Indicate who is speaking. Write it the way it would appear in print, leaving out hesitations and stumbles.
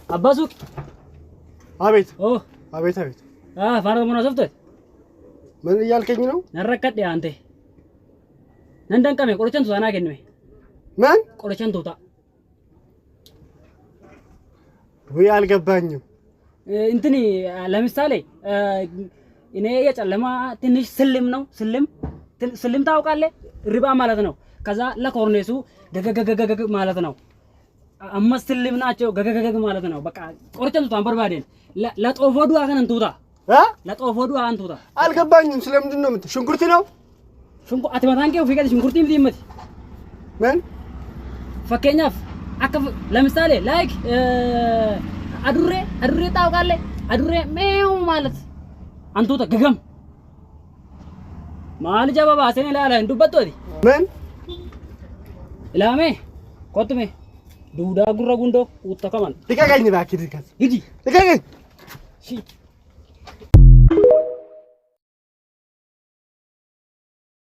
Speaker 1: አባሱቅ
Speaker 2: አቤት
Speaker 1: ኦ
Speaker 2: አቤት አቤት
Speaker 1: ፋራ ምን አሰፍተህ
Speaker 2: ምን እያልከኝ ነው?
Speaker 1: ነረከደ አንተ ነንደንቀሜ ቆርቸን ቱታና ከነሜ
Speaker 2: ማን
Speaker 1: ቆርቸን ቱታ
Speaker 2: ወይ አልገባኝም።
Speaker 1: እንትኒ ለምሳሌ እኔ የጨለማ ትንሽ ስልም ነው ስልም ታውቃለህ? ሪባ ማለት ነው። ከዛ ለኮርኔሱ ገገገገገ ማለት ነው። አምስት ስልም ናቸው ገገገገ ማለት ነው። በቃ ቆርጨን ቱታን በርባዴን ለጦፎዱ አገን ቱታ ለጦፎዱ አን ቱታ
Speaker 2: አልገባኝም። ስለምንድን ነው የምትለው? ሽንኩርት ነው
Speaker 1: ሽንኩርት አትመታንከው ፍቀድ ሽንኩርት ይምት
Speaker 2: ምን
Speaker 1: ፈከኛፍ አከፍ ለምሳሌ ላይክ አዱሬ ታውቃለህ? አዱሬ ሜው ማለት አንቱታ ገገም ማል ጀባባ ሰኔ ላላ እንዱበቶዲ
Speaker 2: ምን
Speaker 1: ላሜ ቆጥሜ ዱዳ ጉራ ጉንዶ ውጣ ከማን
Speaker 2: ልቀቀኝ እባክህ ልቀቀኝ
Speaker 1: ሂጂ
Speaker 2: ልቀቀኝ
Speaker 1: ሺ